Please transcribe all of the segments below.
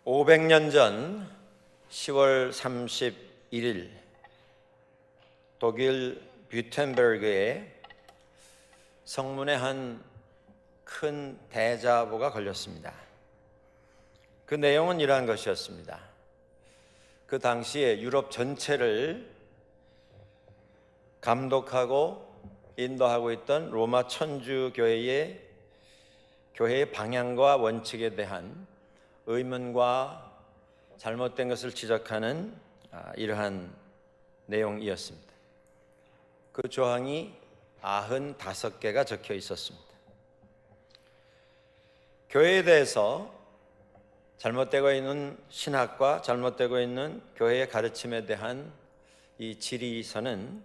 500년 전 10월 31일 독일 뷰텐베르그의 성문에 한 큰 대자보가 걸렸습니다. 그 내용은 이러한 것이었습니다. 그 당시에 유럽 전체를 감독하고 인도하고 있던 로마 천주교회의 방향과 원칙에 대한 의문과 잘못된 것을 지적하는 이러한 내용이었습니다. 그 조항이 95개가 적혀 있었습니다. 교회에 대해서 잘못되고 있는 신학과 잘못되고 있는 교회의 가르침에 대한 이 질의서는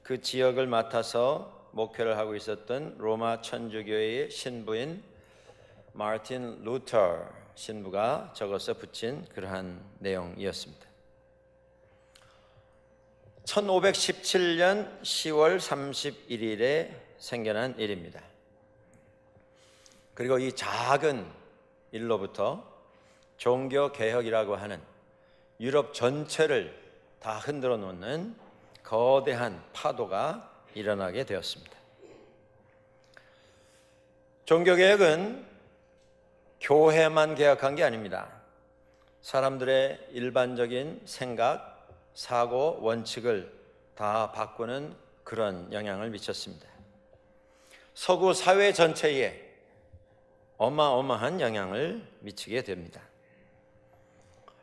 그 지역을 맡아서 목회를 하고 있었던 로마 천주교회의 신부인 마르틴 루터 신부가 적어서 붙인 그러한 내용이었습니다. 1517년 10월 31일에 생겨난 일입니다. 그리고 이 작은 일로부터 종교개혁이라고 하는 유럽 전체를 다 흔들어 놓는 거대한 파도가 일어나게 되었습니다. 종교개혁은 교회만 개혁한 게 아닙니다. 사람들의 일반적인 생각, 사고, 원칙을 다 바꾸는 그런 영향을 미쳤습니다. 서구 사회 전체에 어마어마한 영향을 미치게 됩니다.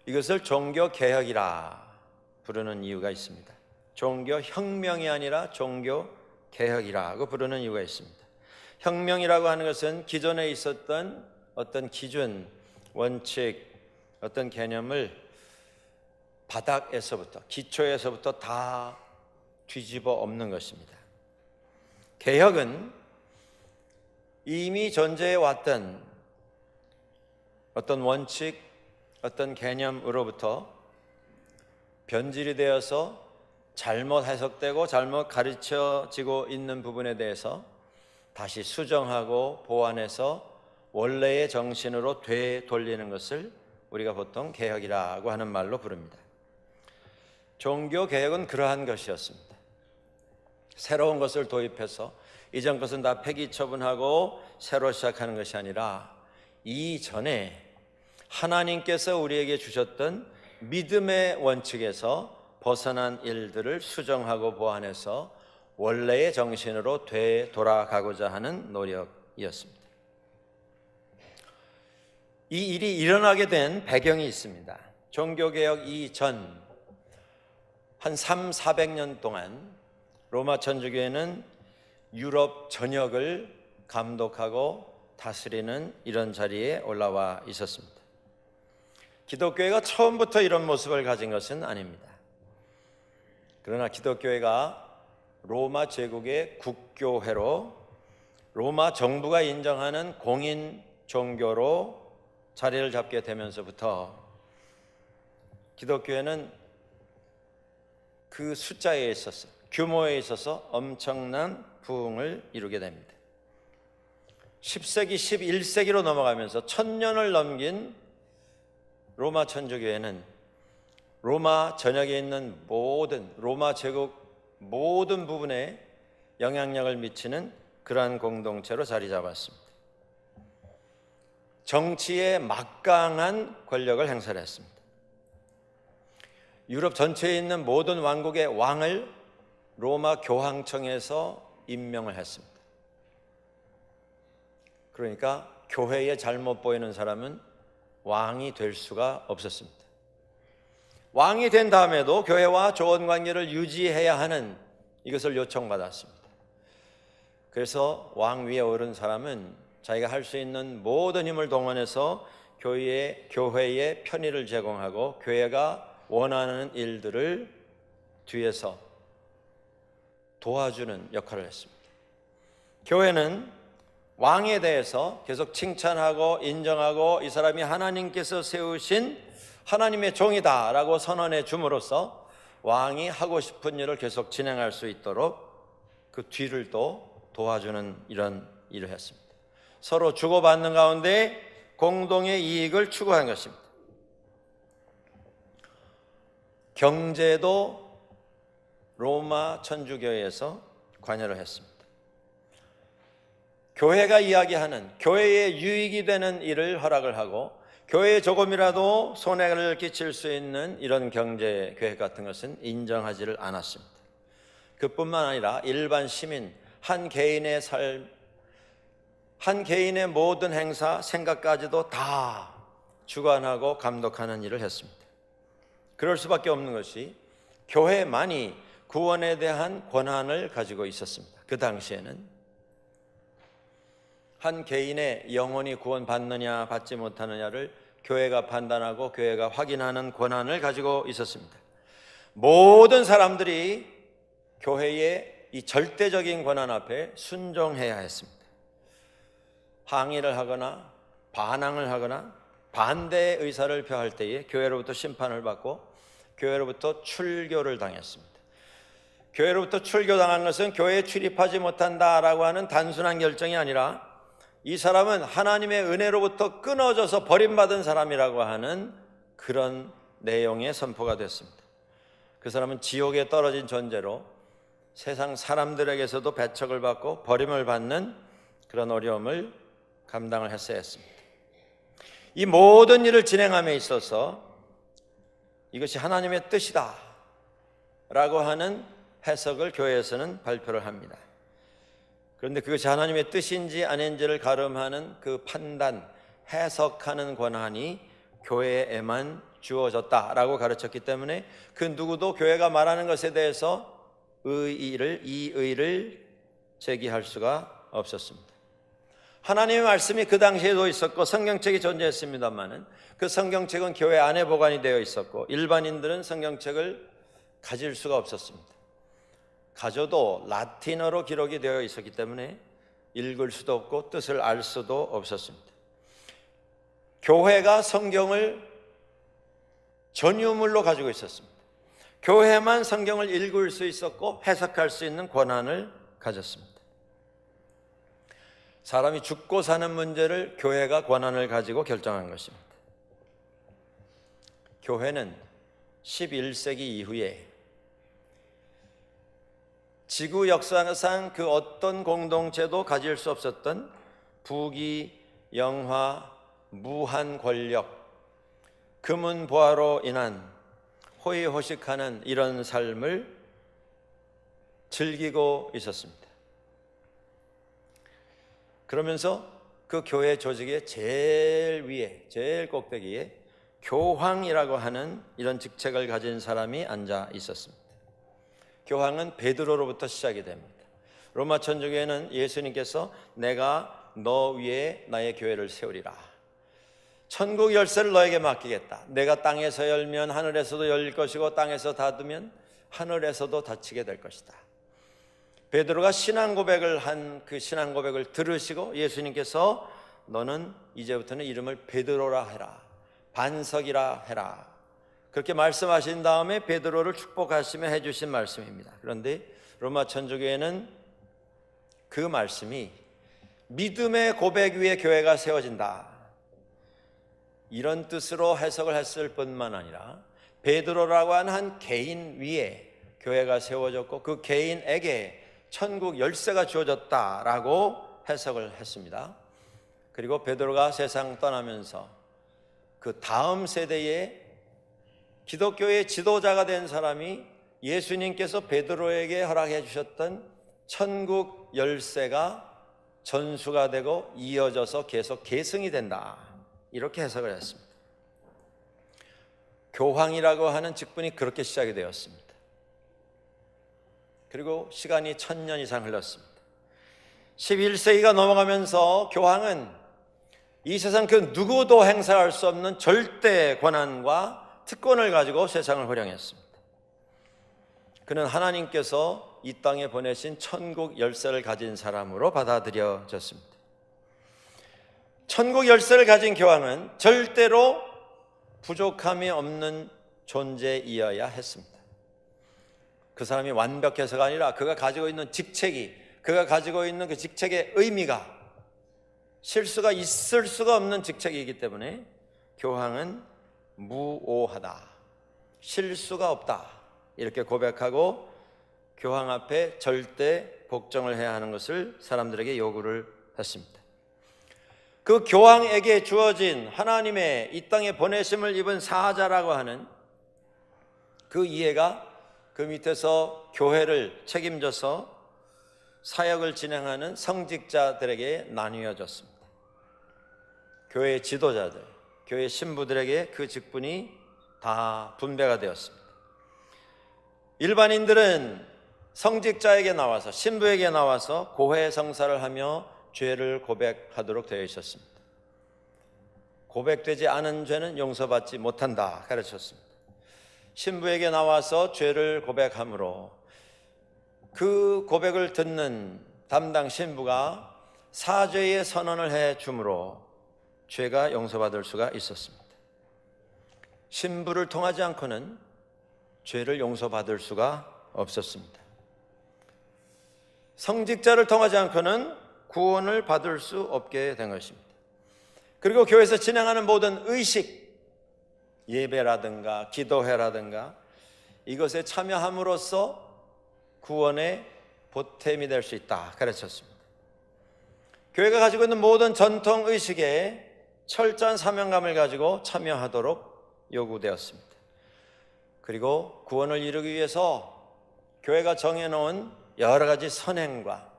이것을 종교개혁이라 부르는 이유가 있습니다. 종교혁명이 아니라 종교개혁이라고 부르는 이유가 있습니다. 혁명이라고 하는 것은 기존에 있었던 어떤 기준, 원칙, 어떤 개념을 바닥에서부터, 기초에서부터 다 뒤집어 엎는 것입니다. 개혁은 이미 존재해 왔던 어떤 원칙, 어떤 개념으로부터 변질이 되어서 잘못 해석되고 잘못 가르쳐지고 있는 부분에 대해서 다시 수정하고 보완해서 원래의 정신으로 되돌리는 것을 우리가 보통 개혁이라고 하는 말로 부릅니다. 종교개혁은 그러한 것이었습니다. 새로운 것을 도입해서 이전 것은 다 폐기 처분하고 새로 시작하는 것이 아니라 이전에 하나님께서 우리에게 주셨던 믿음의 원칙에서 벗어난 일들을 수정하고 보완해서 원래의 정신으로 되돌아가고자 하는 노력이었습니다. 이 일이 일어나게 된 배경이 있습니다. 종교개혁 이전 한 300~400년 동안 로마 천주교회는 유럽 전역을 감독하고 다스리는 이런 자리에 올라와 있었습니다. 기독교회가 처음부터 이런 모습을 가진 것은 아닙니다. 그러나 기독교회가 로마 제국의 국교회로 로마 정부가 인정하는 공인 종교로 자리를 잡게 되면서부터 기독교회는 그 숫자에 있어서, 규모에 있어서 엄청난 부흥을 이루게 됩니다. 10세기, 11세기로 넘어가면서 1000년을 넘긴 로마 천주교회는 로마 전역에 있는 모든 로마 제국 모든 부분에 영향력을 미치는 그러한 공동체로 자리 잡았습니다. 정치에 막강한 권력을 행사를 했습니다. 유럽 전체에 있는 모든 왕국의 왕을 로마 교황청에서 임명을 했습니다. 그러니까 교회에 잘못 보이는 사람은 왕이 될 수가 없었습니다. 왕이 된 다음에도 교회와 좋은 관계를 유지해야 하는 이것을 요청받았습니다. 그래서 왕 위에 오른 사람은 자기가 할 수 있는 모든 힘을 동원해서 교회에 편의를 제공하고 교회가 원하는 일들을 뒤에서 도와주는 역할을 했습니다. 교회는 왕에 대해서 계속 칭찬하고 인정하고 이 사람이 하나님께서 세우신 하나님의 종이다 라고 선언해 줌으로써 왕이 하고 싶은 일을 계속 진행할 수 있도록 그 뒤를 또 도와주는 이런 일을 했습니다. 서로 주고받는 가운데 공동의 이익을 추구한 것입니다. 경제도 로마 천주교회에서 관여를 했습니다. 교회가 이야기하는 교회에 유익이 되는 일을 허락을 하고 교회에 조금이라도 손해를 끼칠 수 있는 이런 경제 계획 같은 것은 인정하지를 않았습니다. 그뿐만 아니라 일반 시민, 한 개인의 삶, 한 개인의 모든 행사, 생각까지도 다 주관하고 감독하는 일을 했습니다. 그럴 수밖에 없는 것이 교회만이 구원에 대한 권한을 가지고 있었습니다. 그 당시에는 한 개인의 영혼이 구원받느냐 받지 못하느냐를 교회가 판단하고 교회가 확인하는 권한을 가지고 있었습니다. 모든 사람들이 교회의 이 절대적인 권한 앞에 순종해야 했습니다. 항의를 하거나 반항을 하거나 반대의 의사를 표할 때에 교회로부터 심판을 받고 교회로부터 출교를 당했습니다. 교회로부터 출교당한 것은 교회에 출입하지 못한다라고 하는 단순한 결정이 아니라 이 사람은 하나님의 은혜로부터 끊어져서 버림받은 사람이라고 하는 그런 내용의 선포가 됐습니다. 그 사람은 지옥에 떨어진 존재로 세상 사람들에게서도 배척을 받고 버림을 받는 그런 어려움을 감당을 했어야 했습니다. 이 모든 일을 진행함에 있어서 이것이 하나님의 뜻이다 라고 하는 해석을 교회에서는 발표를 합니다. 그런데 그것이 하나님의 뜻인지 아닌지를 가름하는 그 판단, 해석하는 권한이 교회에만 주어졌다라고 가르쳤기 때문에 그 누구도 교회가 말하는 것에 대해서 이의를 제기할 수가 없었습니다. 하나님의 말씀이 그 당시에도 있었고 성경책이 존재했습니다만은 그 성경책은 교회 안에 보관이 되어 있었고 일반인들은 성경책을 가질 수가 없었습니다. 가져도 라틴어로 기록이 되어 있었기 때문에 읽을 수도 없고 뜻을 알 수도 없었습니다. 교회가 성경을 전유물로 가지고 있었습니다. 교회만 성경을 읽을 수 있었고 해석할 수 있는 권한을 가졌습니다. 사람이 죽고 사는 문제를 교회가 권한을 가지고 결정한 것입니다. 교회는 11세기 이후에 지구 역사상 그 어떤 공동체도 가질 수 없었던 부귀, 영화, 무한 권력, 금은보화로 인한 호의호식하는 이런 삶을 즐기고 있었습니다. 그러면서 그 교회 조직의 제일 위에, 제일 꼭대기에 교황이라고 하는 이런 직책을 가진 사람이 앉아 있었습니다. 교황은 베드로로부터 시작이 됩니다. 로마 천주교회는 예수님께서 내가 너 위에 나의 교회를 세우리라. 천국 열쇠를 너에게 맡기겠다. 내가 땅에서 열면 하늘에서도 열릴 것이고 땅에서 닫으면 하늘에서도 닫히게 될 것이다. 베드로가 신앙 고백을 한 그 신앙 고백을 들으시고 예수님께서 너는 이제부터는 이름을 베드로라 해라. 반석이라 해라. 그렇게 말씀하신 다음에 베드로를 축복하시며 해주신 말씀입니다. 그런데 로마 천주교회는 그 말씀이 믿음의 고백 위에 교회가 세워진다 이런 뜻으로 해석을 했을 뿐만 아니라 베드로라고 하는 한 개인 위에 교회가 세워졌고 그 개인에게 천국 열쇠가 주어졌다라고 해석을 했습니다. 그리고 베드로가 세상 떠나면서 그 다음 세대에 기독교의 지도자가 된 사람이 예수님께서 베드로에게 허락해 주셨던 천국 열쇠가 전수가 되고 이어져서 계속 계승이 된다 이렇게 해석을 했습니다. 교황이라고 하는 직분이 그렇게 시작이 되었습니다. 그리고 시간이 1000년 이상 흘렀습니다. 11세기가 넘어가면서 교황은 이 세상 그 누구도 행사할 수 없는 절대 권한과 특권을 가지고 세상을 호령했습니다. 그는 하나님께서 이 땅에 보내신 천국 열쇠를 가진 사람으로 받아들여졌습니다. 천국 열쇠를 가진 교황은 절대로 부족함이 없는 존재이어야 했습니다. 그 사람이 완벽해서가 아니라 그가 가지고 있는 직책이, 그가 가지고 있는 그 직책의 의미가 실수가 있을 수가 없는 직책이기 때문에 교황은 무오하다, 실수가 없다 이렇게 고백하고 교황 앞에 절대 복종을 해야 하는 것을 사람들에게 요구를 했습니다. 그 교황에게 주어진 하나님의 이 땅에 보내심을 입은 사자라고 하는 그 이해가 그 밑에서 교회를 책임져서 사역을 진행하는 성직자들에게 나뉘어졌습니다. 교회 지도자들, 교회 신부들에게 그 직분이 다 분배가 되었습니다. 일반인들은 성직자에게 나와서, 신부에게 나와서 고해 성사를 하며 죄를 고백하도록 되어 있었습니다. 고백되지 않은 죄는 용서받지 못한다 가르쳤습니다. 신부에게 나와서 죄를 고백함으로 그 고백을 듣는 담당 신부가 사죄의 선언을 해 주므로 죄가 용서받을 수가 있었습니다. 신부를 통하지 않고는 죄를 용서받을 수가 없었습니다. 성직자를 통하지 않고는 구원을 받을 수 없게 된 것입니다. 그리고 교회에서 진행하는 모든 의식, 예배라든가 기도회라든가 이것에 참여함으로써 구원의 보탬이 될 수 있다 가르쳤습니다. 교회가 가지고 있는 모든 전통 의식에 철저한 사명감을 가지고 참여하도록 요구되었습니다. 그리고 구원을 이루기 위해서 교회가 정해놓은 여러 가지 선행과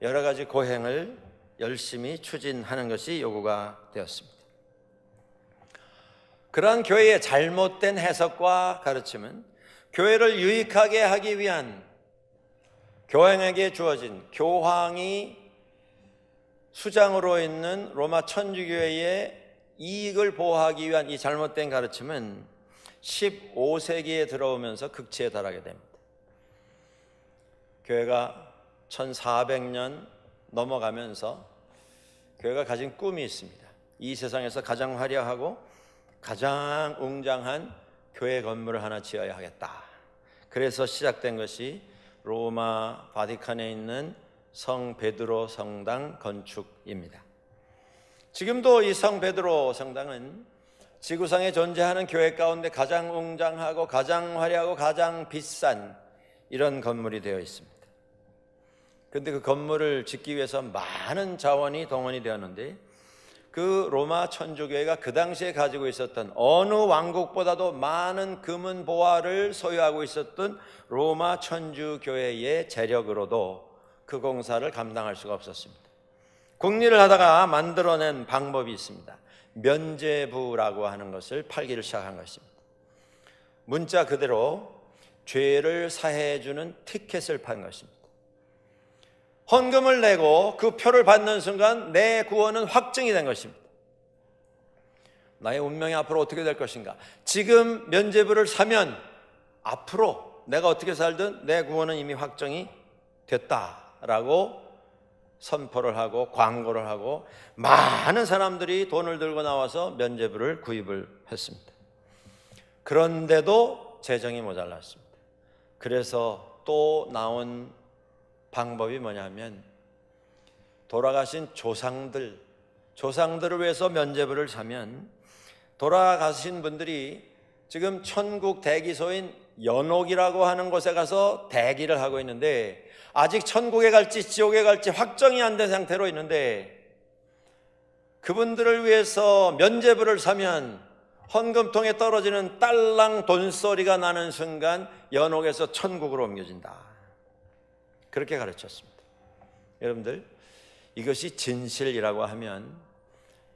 여러 가지 고행을 열심히 추진하는 것이 요구가 되었습니다. 그러한 교회의 잘못된 해석과 가르침은 교회를 유익하게 하기 위한 교황에게 주어진, 교황이 수장으로 있는 로마 천주교회의 이익을 보호하기 위한 이 잘못된 가르침은 15세기에 들어오면서 극치에 달하게 됩니다. 교회가 1400년 넘어가면서 교회가 가진 꿈이 있습니다. 이 세상에서 가장 화려하고 가장 웅장한 교회 건물을 하나 지어야 하겠다. 그래서 시작된 것이 로마 바티칸에 있는 성 베드로 성당 건축입니다. 지금도 이 성 베드로 성당은 지구상에 존재하는 교회 가운데 가장 웅장하고 가장 화려하고 가장 비싼 이런 건물이 되어 있습니다. 그런데 그 건물을 짓기 위해서 많은 자원이 동원이 되었는데 그 로마 천주교회가 그 당시에 가지고 있었던 어느 왕국보다도 많은 금은 보화를 소유하고 있었던 로마 천주교회의 재력으로도 그 공사를 감당할 수가 없었습니다. 궁리를 하다가 만들어낸 방법이 있습니다. 면죄부라고 하는 것을 팔기를 시작한 것입니다. 문자 그대로 죄를 사해해 주는 티켓을 판 것입니다. 헌금을 내고 그 표를 받는 순간 내 구원은 확정이 된 것입니다. 나의 운명이 앞으로 어떻게 될 것인가? 지금 면죄부를 사면 앞으로 내가 어떻게 살든 내 구원은 이미 확정이 됐다라고 선포를 하고 광고를 하고 많은 사람들이 돈을 들고 나와서 면죄부를 구입을 했습니다. 그런데도 재정이 모자랐습니다. 그래서 또 나온 방법이 뭐냐면 돌아가신 조상들을 위해서 면죄부를 사면 돌아가신 분들이 지금 천국 대기소인 연옥이라고 하는 곳에 가서 대기를 하고 있는데 아직 천국에 갈지 지옥에 갈지 확정이 안 된 상태로 있는데 그분들을 위해서 면죄부를 사면 헌금통에 떨어지는 딸랑 돈소리가 나는 순간 연옥에서 천국으로 옮겨진다. 그렇게 가르쳤습니다. 여러분들, 이것이 진실이라고 하면,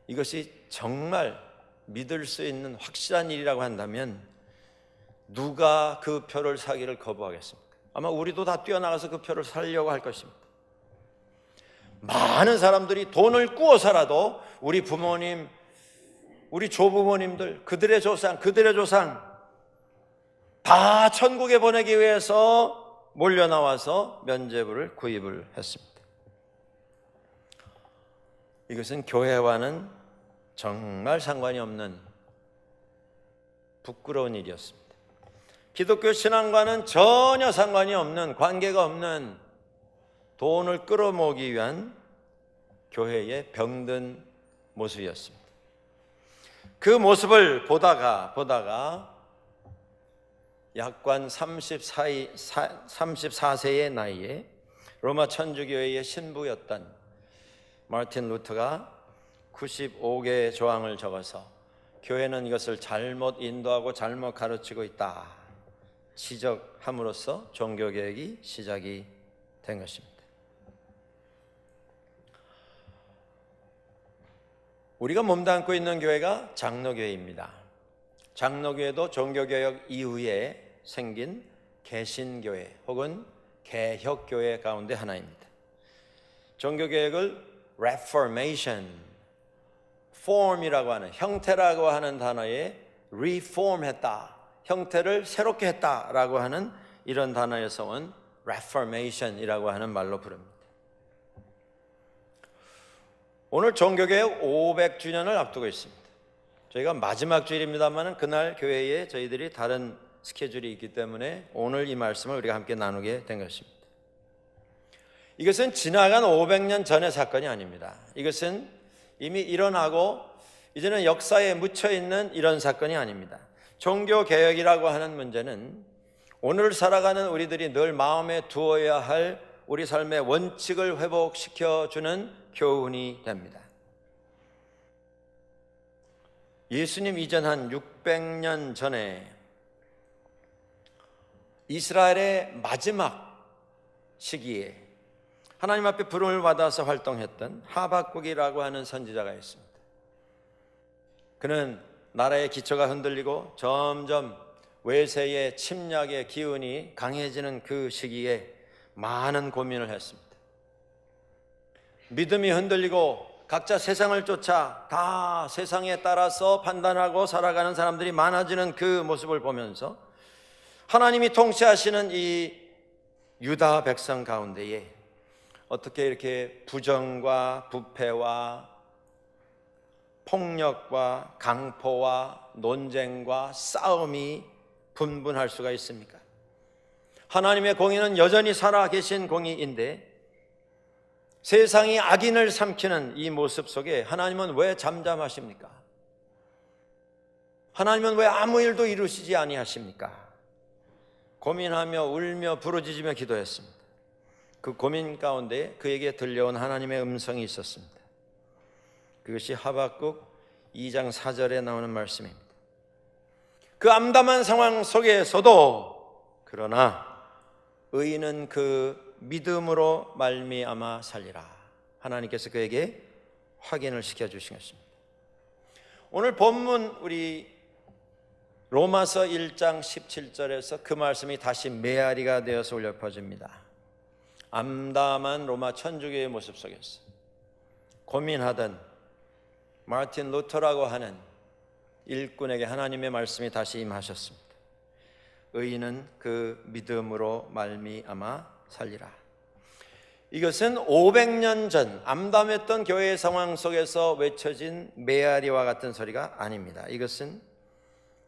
이것이 정말 믿을 수 있는 확실한 일이라고 한다면 누가 그 표를 사기를 거부하겠습니까? 아마 우리도 다 뛰어나가서 그 표를 사려고 할 것입니다. 많은 사람들이 돈을 꾸어서라도 우리 부모님, 우리 조부모님들, 그들의 조상 다 천국에 보내기 위해서 몰려나와서 면죄부를 구입을 했습니다. 이것은 교회와는 정말 상관이 없는 부끄러운 일이었습니다. 기독교 신앙과는 전혀 상관이 없는, 관계가 없는 돈을 끌어모으기 위한 교회의 병든 모습이었습니다. 그 모습을 보다가 약관 34세의 나이에 로마 천주교회의 신부였던 마르틴 루터가 95개의 조항을 적어서 교회는 이것을 잘못 인도하고 잘못 가르치고 있다 지적함으로써 종교개혁이 시작이 된 것입니다. 우리가 몸담고 있는 교회가 장로교회입니다. 장로교회도 종교개혁 이후에 생긴 개신교회 혹은 개혁교회 가운데 하나입니다. 종교개혁을 Reformation, form이라고 하는 형태라고 하는 단어에 reform했다, 형태를 새롭게 했다라고 하는 이런 단어에서 온 Reformation이라고 하는 말로 부릅니다. 오늘 종교개혁 500주년을 앞두고 있습니다. 저희가 마지막 주일입니다만 그날 교회에 저희들이 다른 스케줄이 있기 때문에 오늘 이 말씀을 우리가 함께 나누게 된 것입니다. 이것은 지나간 500년 전의 사건이 아닙니다. 이것은 이미 일어나고 이제는 역사에 묻혀있는 이런 사건이 아닙니다. 종교개혁이라고 하는 문제는 오늘 살아가는 우리들이 늘 마음에 두어야 할 우리 삶의 원칙을 회복시켜주는 교훈이 됩니다. 예수님 이전 한 600년 전에 이스라엘의 마지막 시기에 하나님 앞에 부름을 받아서 활동했던 하박국이라고 하는 선지자가 있습니다. 그는 나라의 기초가 흔들리고 점점 외세의 침략의 기운이 강해지는 그 시기에 많은 고민을 했습니다. 믿음이 흔들리고 각자 세상을 쫓아 다 세상에 따라서 판단하고 살아가는 사람들이 많아지는 그 모습을 보면서 하나님이 통치하시는 이 유다 백성 가운데에 어떻게 이렇게 부정과 부패와 폭력과 강포와 논쟁과 싸움이 분분할 수가 있습니까? 하나님의 공의는 여전히 살아계신 공의인데 세상이 악인을 삼키는 이 모습 속에 하나님은 왜 잠잠하십니까? 하나님은 왜 아무 일도 이루시지 아니하십니까? 고민하며 울며 부르짖으며 기도했습니다. 그 고민 가운데 그에게 들려온 하나님의 음성이 있었습니다. 그것이 하박국 2장 4절에 나오는 말씀입니다. 그 암담한 상황 속에서도 그러나 의인은 그 믿음으로 말미암아 살리라. 하나님께서 그에게 확인을 시켜주신 것입니다. 오늘 본문 우리 로마서 1장 17절에서 그 말씀이 다시 메아리가 되어서 울려 퍼집니다. 암담한 로마 천주교의 모습 속에서 고민하던 마르틴 루터라고 하는 일꾼에게 하나님의 말씀이 다시 임하셨습니다. 의인은 그 믿음으로 말미암아 살리라. 이것은 500년 전 암담했던 교회의 상황 속에서 외쳐진 메아리와 같은 소리가 아닙니다. 이것은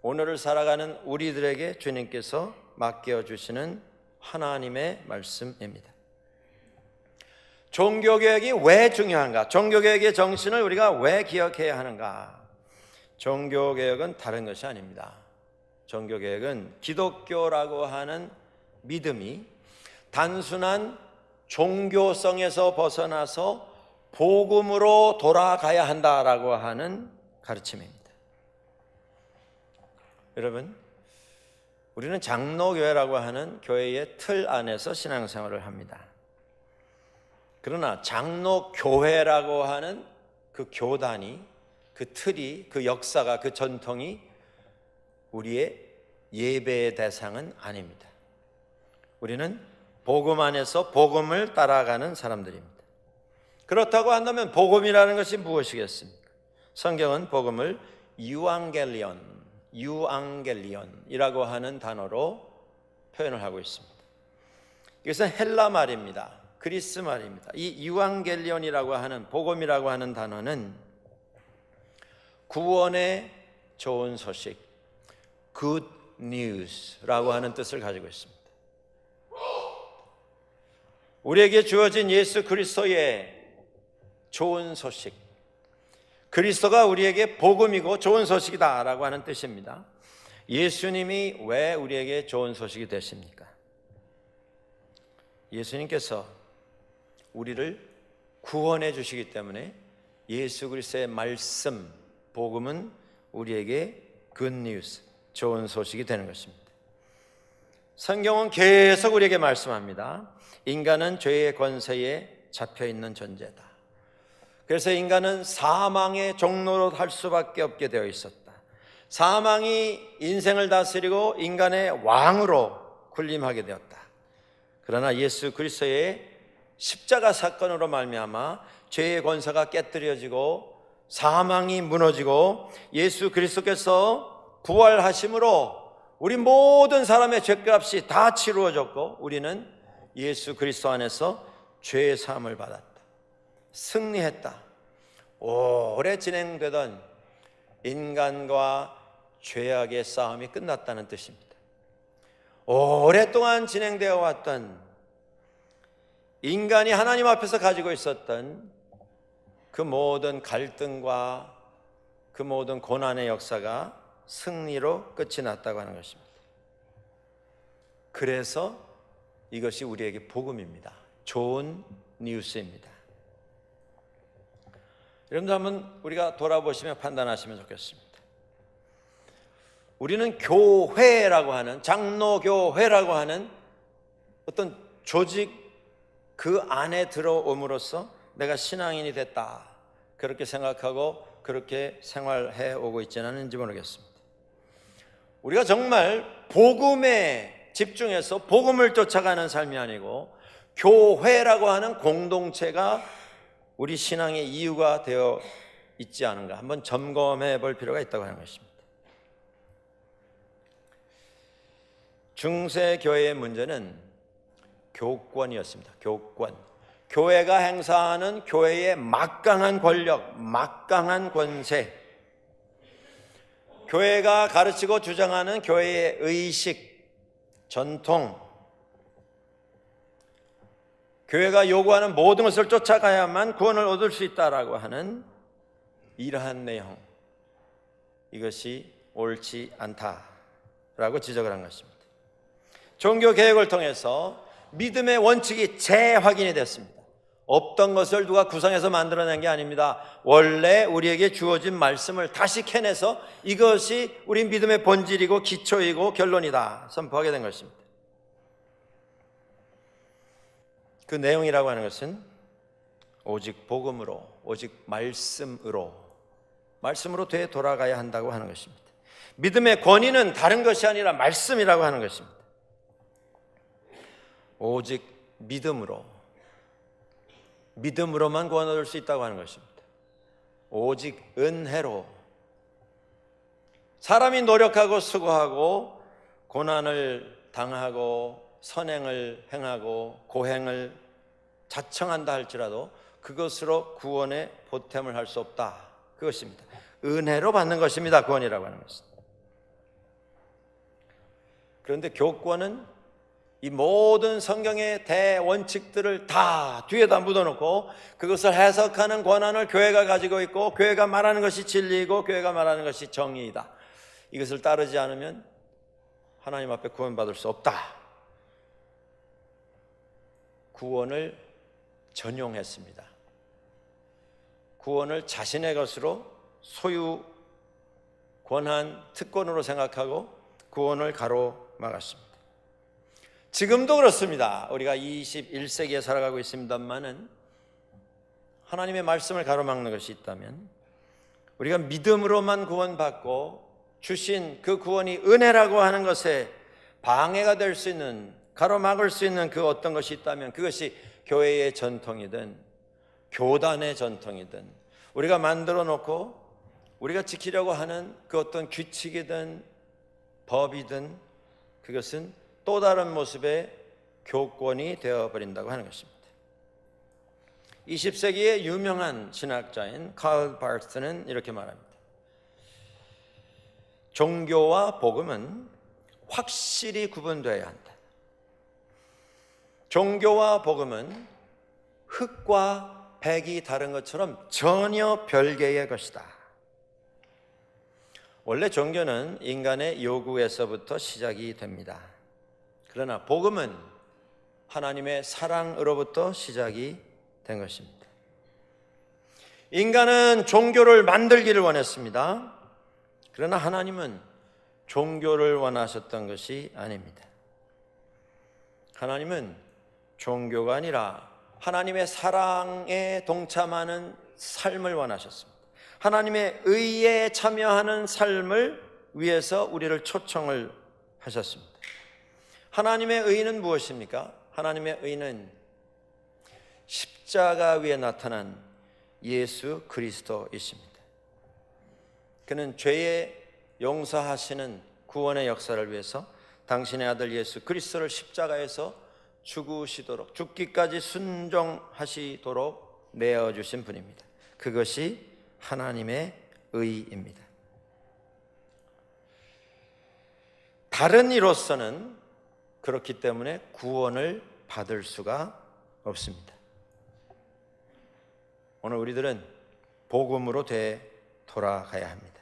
오늘을 살아가는 우리들에게 주님께서 맡겨주시는 하나님의 말씀입니다. 종교개혁이 왜 중요한가? 종교개혁의 정신을 우리가 왜 기억해야 하는가? 종교개혁은 다른 것이 아닙니다. 종교개혁은 기독교라고 하는 믿음이 단순한 종교성에서 벗어나서 복음으로 돌아가야 한다라고 하는 가르침입니다. 여러분, 우리는 장로교회라고 하는 교회의 틀 안에서 신앙생활을 합니다. 그러나 장로교회라고 하는 그 교단이, 그 틀이, 그 역사가, 그 전통이 우리의 예배의 대상은 아닙니다. 우리는 복음 안에서 복음을 따라가는 사람들입니다. 그렇다고 한다면 복음이라는 것이 무엇이겠습니까? 성경은 복음을 유앙겔리온이라고 하는 단어로 표현을 하고 있습니다. 이것은 헬라 말입니다. 그리스 말입니다. 이 유앙겔리온이라고 하는 복음이라고 하는 단어는 구원의 좋은 소식, good news라고 하는 뜻을 가지고 있습니다. 우리에게 주어진 예수 그리스도의 좋은 소식, 그리스도가 우리에게 복음이고 좋은 소식이다라고 하는 뜻입니다. 예수님이 왜 우리에게 좋은 소식이 되십니까? 예수님께서 우리를 구원해 주시기 때문에 예수 그리스도의 말씀, 복음은 우리에게 굿뉴스, 좋은 소식이 되는 것입니다. 성경은 계속 우리에게 말씀합니다. 인간은 죄의 권세에 잡혀있는 존재다. 그래서 인간은 사망의 종로로 할 수밖에 없게 되어 있었다. 사망이 인생을 다스리고 인간의 왕으로 군림하게 되었다. 그러나 예수 그리스도의 십자가 사건으로 말미암아 죄의 권세가 깨뜨려지고 사망이 무너지고 예수 그리스도께서 부활하심으로 우리 모든 사람의 죄값이 다 치루어졌고 우리는 예수 그리스도 안에서 죄의 사함을 받았다. 승리했다. 오래 진행되던 인간과 죄악의 싸움이 끝났다는 뜻입니다. 오랫동안 진행되어 왔던 인간이 하나님 앞에서 가지고 있었던 그 모든 갈등과 그 모든 고난의 역사가 승리로 끝이 났다고 하는 것입니다. 그래서 이것이 우리에게 복음입니다. 좋은 뉴스입니다. 여러분들 한번 우리가 돌아보시며 판단하시면 좋겠습니다. 우리는 교회라고 하는, 장로교회라고 하는 어떤 조직 그 안에 들어옴으로써 내가 신앙인이 됐다, 그렇게 생각하고 그렇게 생활해 오고 있지는 않은지 모르겠습니다. 우리가 정말 복음에 집중해서 복음을 쫓아가는 삶이 아니고 교회라고 하는 공동체가 우리 신앙의 이유가 되어 있지 않은가 한번 점검해 볼 필요가 있다고 하는 것입니다. 중세 교회의 문제는 교권이었습니다. 교권. 교회가 행사하는 교회의 막강한 권력, 막강한 권세, 교회가 가르치고 주장하는 교회의 의식, 전통, 교회가 요구하는 모든 것을 쫓아가야만 구원을 얻을 수 있다라고 하는 이러한 내용, 이것이 옳지 않다라고 지적을 한 것입니다. 종교개혁을 통해서 믿음의 원칙이 재확인이 됐습니다. 없던 것을 누가 구성해서 만들어낸 게 아닙니다. 원래 우리에게 주어진 말씀을 다시 캐내서 이것이 우리 믿음의 본질이고 기초이고 결론이다 선포하게 된 것입니다. 그 내용이라고 하는 것은 오직 복음으로, 오직 말씀으로 되돌아가야 한다고 하는 것입니다. 믿음의 권위는 다른 것이 아니라 말씀이라고 하는 것입니다. 오직 믿음으로만 구원을 얻을 수 있다고 하는 것입니다. 오직 은혜로. 사람이 노력하고 수고하고 고난을 당하고 선행을 행하고 고행을 자청한다 할지라도 그것으로 구원의 보탬을 할 수 없다, 그것입니다. 은혜로 받는 것입니다, 구원이라고 하는 것은. 그런데 교권은 이 모든 성경의 대원칙들을 다 뒤에다 묻어놓고 그것을 해석하는 권한을 교회가 가지고 있고 교회가 말하는 것이 진리이고 교회가 말하는 것이 정의이다, 이것을 따르지 않으면 하나님 앞에 구원받을 수 없다. 구원을 전용했습니다. 구원을 자신의 것으로 소유, 권한, 특권으로 생각하고 구원을 가로막았습니다. 지금도 그렇습니다. 우리가 21세기에 살아가고 있습니다만은 하나님의 말씀을 가로막는 것이 있다면 우리가 믿음으로만 구원받고 주신 그 구원이 은혜라고 하는 것에 방해가 될 수 있는, 가로막을 수 있는 그 어떤 것이 있다면 그것이 교회의 전통이든 교단의 전통이든 우리가 만들어 놓고 우리가 지키려고 하는 그 어떤 규칙이든 법이든 그것은 또 다른 모습의 교권이 되어버린다고 하는 것입니다. 20세기의 유명한 신학자인 칼 바르트는 이렇게 말합니다. 종교와 복음은 확실히 구분되어야 한다. 종교와 복음은 흙과 백이 다른 것처럼 전혀 별개의 것이다. 원래 종교는 인간의 요구에서부터 시작이 됩니다. 그러나 복음은 하나님의 사랑으로부터 시작이 된 것입니다. 인간은 종교를 만들기를 원했습니다. 그러나 하나님은 종교를 원하셨던 것이 아닙니다. 하나님은 종교가 아니라 하나님의 사랑에 동참하는 삶을 원하셨습니다. 하나님의 의에 참여하는 삶을 위해서 우리를 초청을 하셨습니다. 하나님의 의는 무엇입니까? 하나님의 의는 십자가 위에 나타난 예수 그리스도이십니다. 그는 죄의 용서하시는 구원의 역사를 위해서 당신의 아들 예수 그리스도를 십자가에서 죽으시도록, 죽기까지 순종하시도록 내어주신 분입니다. 그것이 하나님의 의입니다. 다른 이로서는 그렇기 때문에 구원을 받을 수가 없습니다. 오늘 우리들은 복음으로 돌아가야 합니다.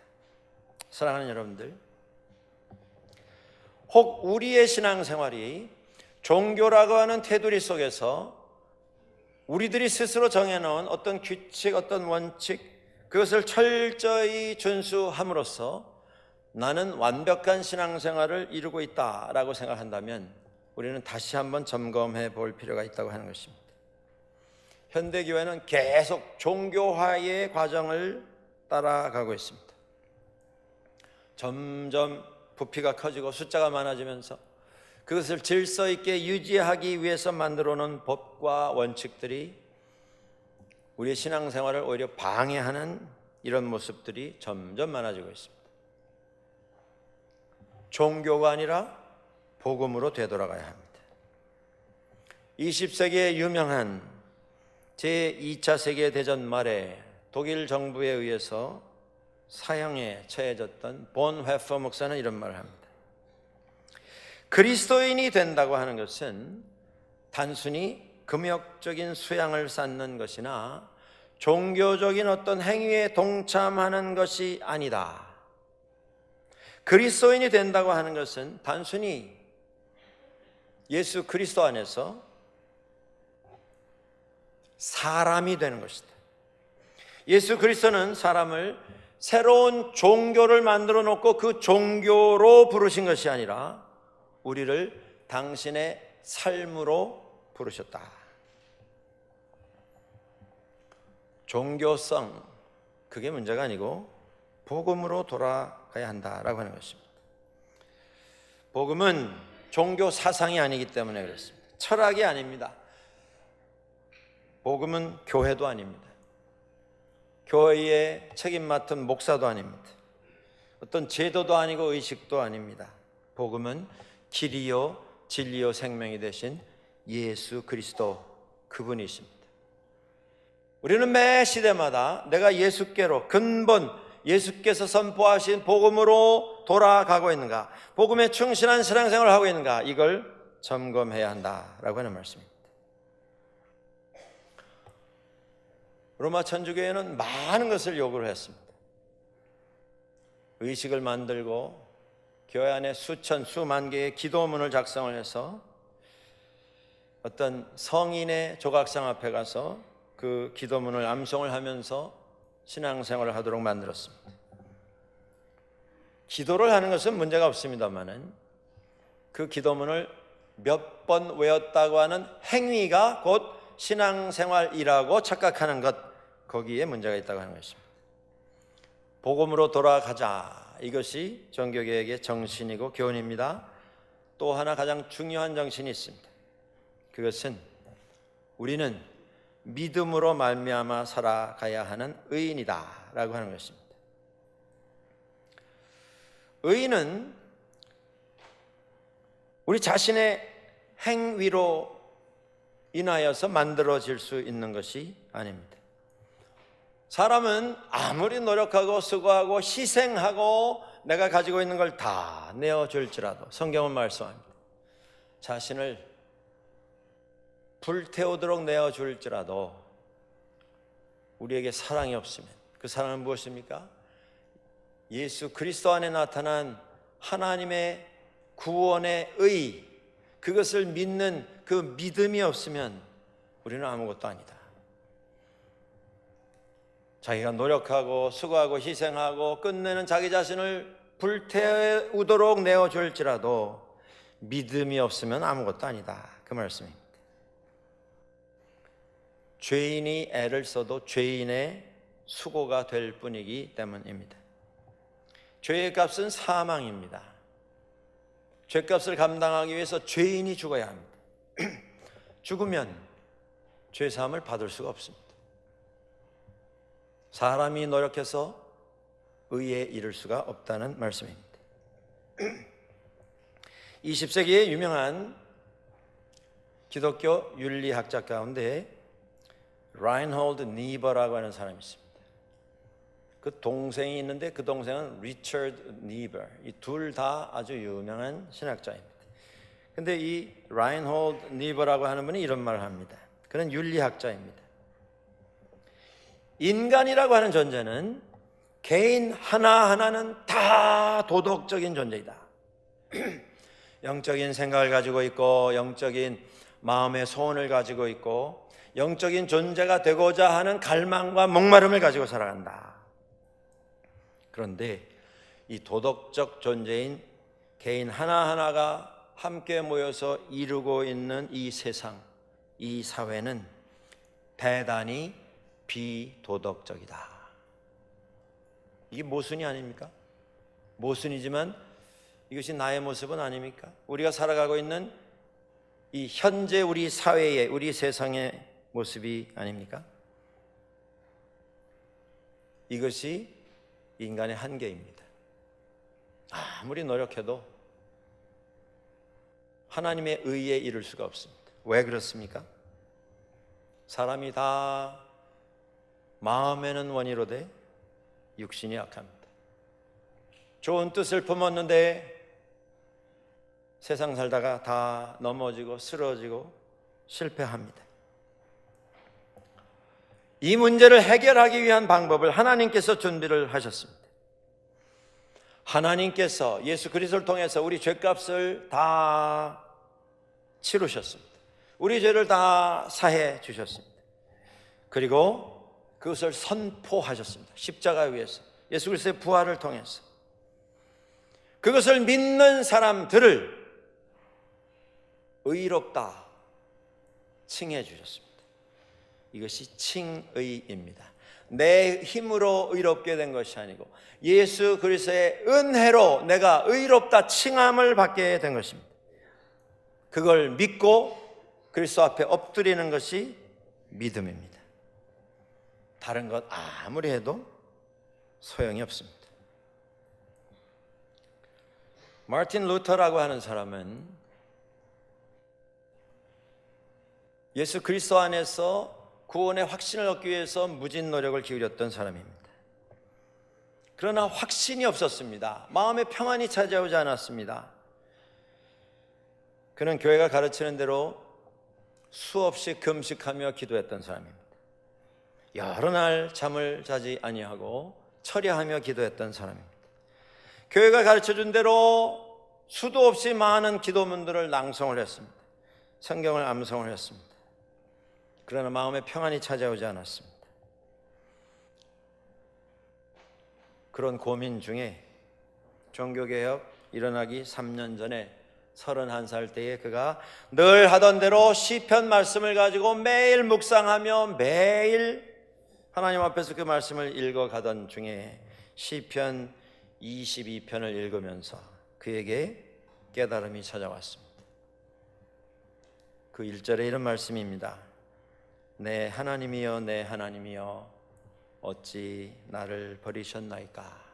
사랑하는 여러분들, 혹 우리의 신앙생활이 종교라고 하는 테두리 속에서 우리들이 스스로 정해놓은 어떤 규칙, 어떤 원칙, 그것을 철저히 준수함으로써 나는 완벽한 신앙생활을 이루고 있다라고 생각한다면 우리는 다시 한번 점검해 볼 필요가 있다고 하는 것입니다. 현대교회는 계속 종교화의 과정을 따라가고 있습니다. 점점 부피가 커지고 숫자가 많아지면서 그것을 질서 있게 유지하기 위해서 만들어 놓은 법과 원칙들이 우리의 신앙생활을 오히려 방해하는 이런 모습들이 점점 많아지고 있습니다. 종교가 아니라 복음으로 되돌아가야 합니다. 20세기의 유명한 제2차 세계대전 말에 독일 정부에 의해서 사형에 처해졌던 본회퍼 목사는 이런 말을 합니다. 그리스도인이 된다고 하는 것은 단순히 금욕적인 수양을 쌓는 것이나 종교적인 어떤 행위에 동참하는 것이 아니다. 그리스도인이 된다고 하는 것은 단순히 예수 그리스도 안에서 사람이 되는 것이다. 예수 그리스도는 사람을 새로운 종교를 만들어 놓고 그 종교로 부르신 것이 아니라 우리를 당신의 삶으로 부르셨다. 종교성, 그게 문제가 아니고 복음으로 돌아가야 한다라고 하는 것입니다. 복음은 종교 사상이 아니기 때문에 그렇습니다. 철학이 아닙니다. 복음은 교회도 아닙니다. 교회에 책임 맡은 목사도 아닙니다. 어떤 제도도 아니고 의식도 아닙니다. 복음은 길이요 진리요 생명이 되신 예수 그리스도, 그분이십니다. 우리는 매 시대마다 내가 예수께로, 근본 예수께서 선포하신 복음으로 돌아가고 있는가, 복음에 충실한 신앙생활을 하고 있는가, 이걸 점검해야 한다라고 하는 말씀입니다. 로마 천주교회는 많은 것을 요구를 했습니다. 의식을 만들고 교회 안에 수천, 수만 개의 기도문을 작성을 해서 어떤 성인의 조각상 앞에 가서 그 기도문을 암송을 하면서 신앙생활을 하도록 만들었습니다. 기도를 하는 것은 문제가 없습니다만은 그 기도문을 몇 번 외웠다고 하는 행위가 곧 신앙생활이라고 착각하는 것, 거기에 문제가 있다고 하는 것입니다. 복음으로 돌아가자, 이것이 종교개혁의 정신이고 교훈입니다. 또 하나 가장 중요한 정신이 있습니다. 그것은 우리는 믿음으로 말미암아 살아가야 하는 의인이다 라고 하는 것입니다. 의인은 우리 자신의 행위로 인하여서 만들어질 수 있는 것이 아닙니다. 사람은 아무리 노력하고 수고하고 희생하고 내가 가지고 있는 걸 다 내어줄지라도, 성경은 말씀합니다. 자신을 불태우도록 내어줄지라도 우리에게 사랑이 없으면, 그 사랑은 무엇입니까? 예수 그리스도 안에 나타난 하나님의 구원의 의, 그것을 믿는 그 믿음이 없으면 우리는 아무것도 아니다. 자기가 노력하고 수고하고 희생하고 끝내는 자기 자신을 불태우도록 내어줄지라도 믿음이 없으면 아무것도 아니다, 그 말씀입니다. 죄인이 애를 써도 죄인의 수고가 될 뿐이기 때문입니다. 죄의 값은 사망입니다. 죄값을 감당하기 위해서 죄인이 죽어야 합니다. 죽으면 죄사함을 받을 수가 없습니다. 사람이 노력해서 의에 이를 수가 없다는 말씀입니다. 20세기의 유명한 기독교 윤리학자 가운데 라인홀드 니버라고 하는 사람이 있습니다. 그 동생이 있는데 그 동생은 리처드 니버. 이 둘 다 아주 유명한 신학자입니다. 근데 이 라인홀드 니버라고 하는 분이 이런 말을 합니다. 그는 윤리학자입니다. 인간이라고 하는 존재는 개인 하나하나는 다 도덕적인 존재이다. 영적인 생각을 가지고 있고 영적인 마음의 소원을 가지고 있고 영적인 존재가 되고자 하는 갈망과 목마름을 가지고 살아간다. 그런데 이 도덕적 존재인 개인 하나하나가 함께 모여서 이루고 있는 이 세상, 이 사회는 대단히 비도덕적이다. 이게 모순이 아닙니까? 모순이지만 이것이 나의 모습은 아닙니까? 우리가 살아가고 있는 이 현재 우리 사회의, 우리 세상의 모습이 아닙니까? 이것이 인간의 한계입니다. 아무리 노력해도 하나님의 의에 이를 수가 없습니다. 왜 그렇습니까? 사람이 다 마음에는 원이로되 육신이 약합니다. 좋은 뜻을 품었는데 세상 살다가 다 넘어지고 쓰러지고 실패합니다. 이 문제를 해결하기 위한 방법을 하나님께서 준비를 하셨습니다. 하나님께서 예수 그리스도를 통해서 우리 죄값을 다 치르셨습니다. 우리 죄를 다 사해 주셨습니다. 그리고 그것을 선포하셨습니다. 십자가 위에서 예수 그리스도의 부활을 통해서 그것을 믿는 사람들을 의롭다 칭해 주셨습니다. 이것이 칭의입니다. 내 힘으로 의롭게 된 것이 아니고 예수 그리스도의 은혜로 내가 의롭다 칭함을 받게 된 것입니다. 그걸 믿고 그리스도 앞에 엎드리는 것이 믿음입니다. 다른 것 아무리 해도 소용이 없습니다. 마틴 루터라고 하는 사람은 예수 그리스도 안에서 구원의 확신을 얻기 위해서 무진 노력을 기울였던 사람입니다. 그러나 확신이 없었습니다. 마음의 평안이 찾아오지 않았습니다. 그는 교회가 가르치는 대로 수없이 금식하며 기도했던 사람입니다. 여러 날 잠을 자지 아니하고 철야하며 기도했던 사람입니다. 교회가 가르쳐준 대로 수도 없이 많은 기도문들을 낭송을 했습니다. 성경을 암송을 했습니다. 그러나 마음의 평안이 찾아오지 않았습니다. 그런 고민 중에 종교개혁 일어나기 3년 전에 31살 때에 그가 늘 하던 대로 시편 말씀을 가지고 매일 묵상하며 매일 하나님 앞에서 그 말씀을 읽어가던 중에 시편 22편을 읽으면서 그에게 깨달음이 찾아왔습니다. 그 1절에 이런 말씀입니다. 내 하나님이여 내 하나님이여 어찌 나를 버리셨나이까.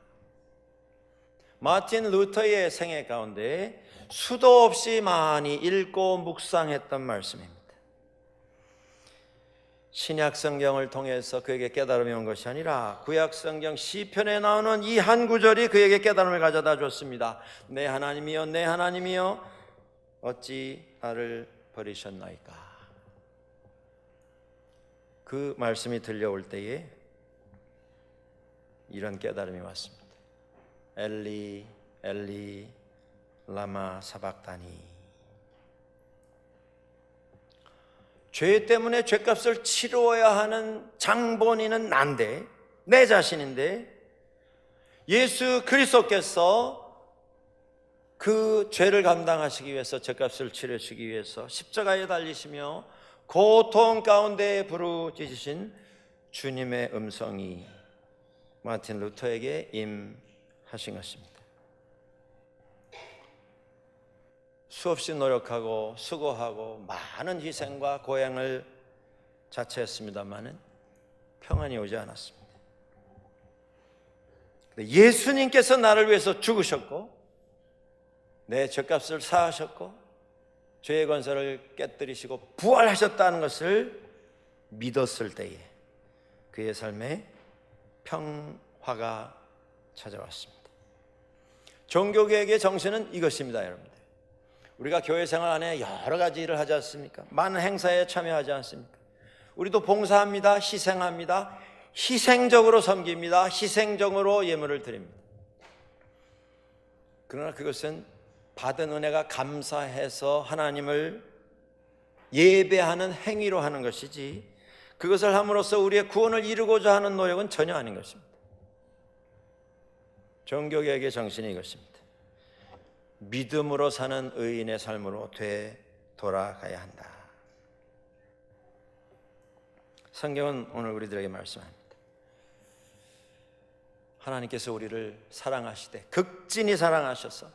마틴 루터의 생애 가운데 수도 없이 많이 읽고 묵상했던 말씀입니다. 신약 성경을 통해서 그에게 깨달음이 온 것이 아니라 구약 성경 시편에 나오는 이 한 구절이 그에게 깨달음을 가져다 줬습니다. 내 하나님이여 내 하나님이여 어찌 나를 버리셨나이까. 그 말씀이 들려올 때에 이런 깨달음이 왔습니다. 엘리 엘리 라마 사박다니. 죄 때문에 죄값을 치러야 하는 장본인은 난데, 내 자신인데, 예수 그리스도께서 그 죄를 감당하시기 위해서, 죄값을 치르시기 위해서 십자가에 달리시며 고통 가운데 부르짖으신 주님의 음성이 마틴 루터에게 임하신 것입니다. 수없이 노력하고 수고하고 많은 희생과 고행을 자처했습니다마는 평안이 오지 않았습니다. 예수님께서 나를 위해서 죽으셨고 내 죄값을 사하셨고 죄의 권세를 깨뜨리시고 부활하셨다는 것을 믿었을 때에 그의 삶에 평화가 찾아왔습니다. 종교개혁의 정신은 이것입니다, 여러분들. 우리가 교회 생활 안에 여러 가지 일을 하지 않습니까? 많은 행사에 참여하지 않습니까? 우리도 봉사합니다, 희생합니다, 희생적으로 섬깁니다, 희생적으로 예물을 드립니다. 그러나 그것은 받은 은혜가 감사해서 하나님을 예배하는 행위로 하는 것이지, 그것을 함으로써 우리의 구원을 이루고자 하는 노력은 전혀 아닌 것입니다. 종교개혁의 정신이 이것입니다. 믿음으로 사는 의인의 삶으로 되돌아가야 한다. 성경은 오늘 우리들에게 말씀합니다. 하나님께서 우리를 사랑하시되 극진히 사랑하셔서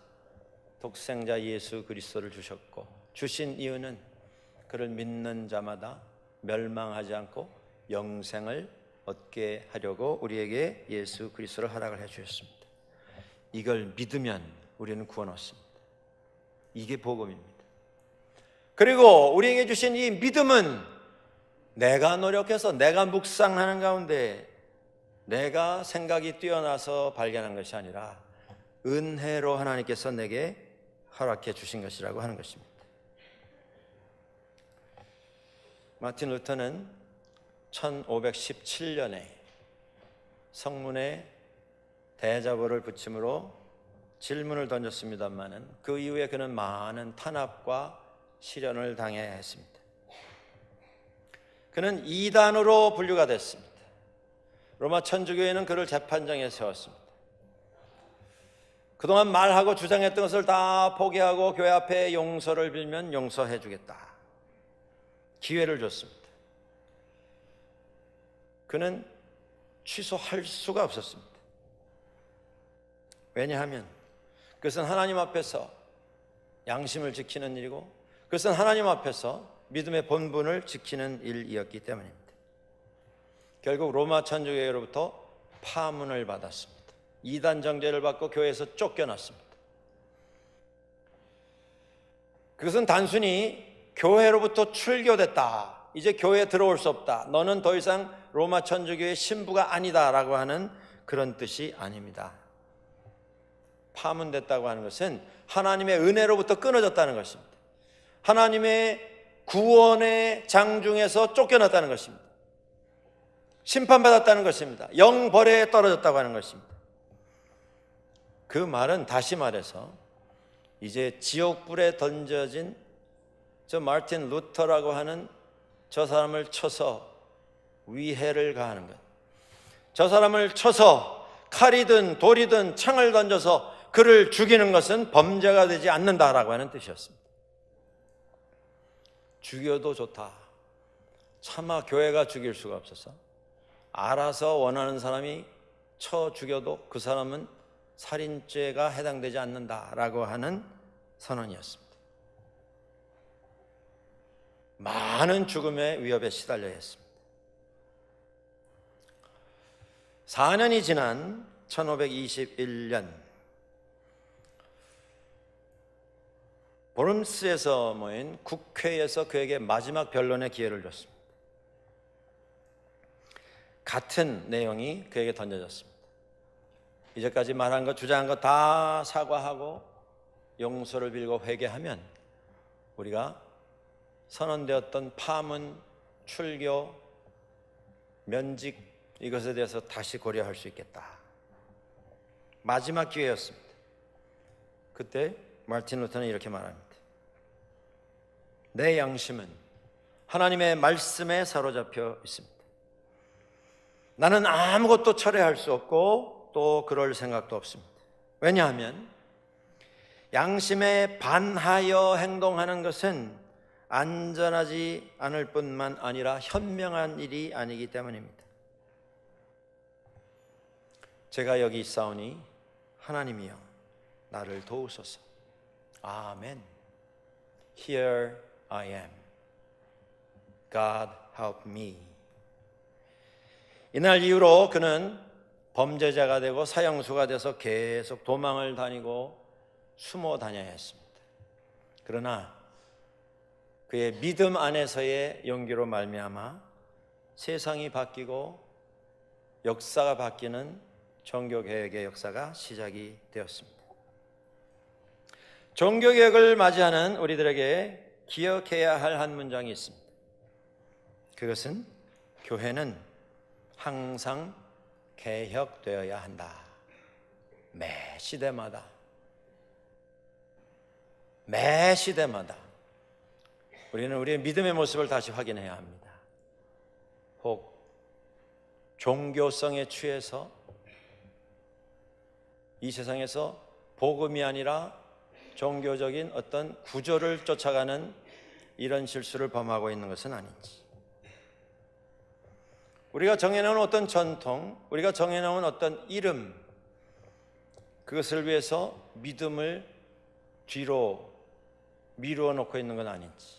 독생자 예수 그리스도를 주셨고, 주신 이유는 그를 믿는 자마다 멸망하지 않고 영생을 얻게 하려고 우리에게 예수 그리스도를 허락을 해주셨습니다. 이걸 믿으면 우리는 구원 얻습니다. 이게 복음입니다. 그리고 우리에게 주신 이 믿음은 내가 노력해서 내가 묵상하는 가운데 내가 생각이 뛰어나서 발견한 것이 아니라 은혜로 하나님께서 내게 허락해 주신 것이라고 하는 것입니다. 마틴 루터는 1517년에 성문에 대자보를 붙임으로 질문을 던졌습니다마는 그 이후에 그는 많은 탄압과 시련을 당해야 했습니다. 그는 이단으로 분류가 됐습니다. 로마 천주교회는 그를 재판정에 세웠습니다. 그동안 말하고 주장했던 것을 다 포기하고 교회 앞에 용서를 빌면 용서해 주겠다, 기회를 줬습니다. 그는 취소할 수가 없었습니다. 왜냐하면 그것은 하나님 앞에서 양심을 지키는 일이고, 그것은 하나님 앞에서 믿음의 본분을 지키는 일이었기 때문입니다. 결국 로마 천주교회로부터 파문을 받았습니다. 이단 정죄를 받고 교회에서 쫓겨났습니다. 그것은 단순히 교회로부터 출교됐다, 이제 교회에 들어올 수 없다, 너는 더 이상 로마 천주교의 신부가 아니다라고 하는 그런 뜻이 아닙니다. 파문됐다고 하는 것은 하나님의 은혜로부터 끊어졌다는 것입니다. 하나님의 구원의 장중에서 쫓겨났다는 것입니다. 심판받았다는 것입니다. 영벌에 떨어졌다고 하는 것입니다. 그 말은 다시 말해서 이제 지옥불에 던져진 저 마틴 루터라고 하는 저 사람을 쳐서 위해를 가하는 것, 저 사람을 쳐서 칼이든 돌이든 창을 던져서 그를 죽이는 것은 범죄가 되지 않는다라고 하는 뜻이었습니다. 죽여도 좋다, 차마 교회가 죽일 수가 없어서 알아서 원하는 사람이 쳐 죽여도 그 사람은 살인죄가 해당되지 않는다라고 하는 선언이었습니다. 많은 죽음의 위협에 시달려야 했습니다. 4년이 지난 1521년 보름스에서 모인 국회에서 그에게 마지막 변론의 기회를 줬습니다. 같은 내용이 그에게 던져졌습니다. 이제까지 말한 것, 주장한 것 다 사과하고 용서를 빌고 회개하면 우리가 선언되었던 파문, 출교, 면직, 이것에 대해서 다시 고려할 수 있겠다. 마지막 기회였습니다. 그때 마틴 루터는 이렇게 말합니다. 내 양심은 하나님의 말씀에 사로잡혀 있습니다. 나는 아무것도 철회할 수 없고 또 그럴 생각도 없습니다. 왜냐하면 양심에 반하여 행동하는 것은 안전하지 않을 뿐만 아니라 현명한 일이 아니기 때문입니다. 제가 여기 있사오니 하나님이여 나를 도우소서. 아멘. Here I am. God help me. 이날 이후로 그는 범죄자가 되고 사형수가 돼서 계속 도망을 다니고 숨어 다녀야 했습니다. 그러나 그의 믿음 안에서의 용기로 말미암아 세상이 바뀌고 역사가 바뀌는 종교개혁의 역사가 시작이 되었습니다. 종교개혁을 맞이하는 우리들에게 기억해야 할 한 문장이 있습니다. 그것은 교회는 항상 개혁되어야 한다. 매 시대마다 우리는 우리의 믿음의 모습을 다시 확인해야 합니다. 혹 종교성에 취해서 이 세상에서 복음이 아니라 종교적인 어떤 구조를 쫓아가는 이런 실수를 범하고 있는 것은 아닌지, 우리가 정해놓은 어떤 전통, 우리가 정해놓은 어떤 이름, 그것을 위해서 믿음을 뒤로 미루어 놓고 있는 건 아닌지,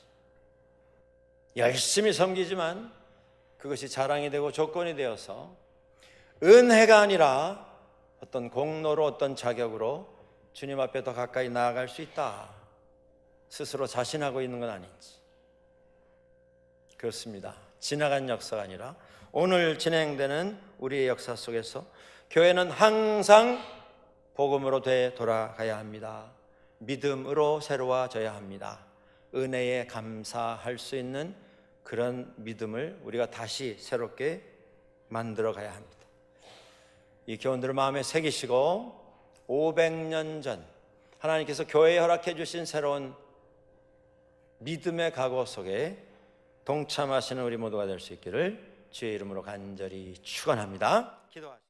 열심히 섬기지만 그것이 자랑이 되고 조건이 되어서 은혜가 아니라 어떤 공로로, 어떤 자격으로 주님 앞에 더 가까이 나아갈 수 있다 스스로 자신하고 있는 건 아닌지. 그렇습니다. 지나간 역사가 아니라 오늘 진행되는 우리의 역사 속에서 교회는 항상 복음으로 되돌아가야 합니다. 믿음으로 새로워져야 합니다. 은혜에 감사할 수 있는 그런 믿음을 우리가 다시 새롭게 만들어 가야 합니다. 이 교훈들을 마음에 새기시고 500년 전 하나님께서 교회에 허락해 주신 새로운 믿음의 각오 속에 동참하시는 우리 모두가 될 수 있기를 주의 이름으로 간절히 축원합니다. 기도하시죠.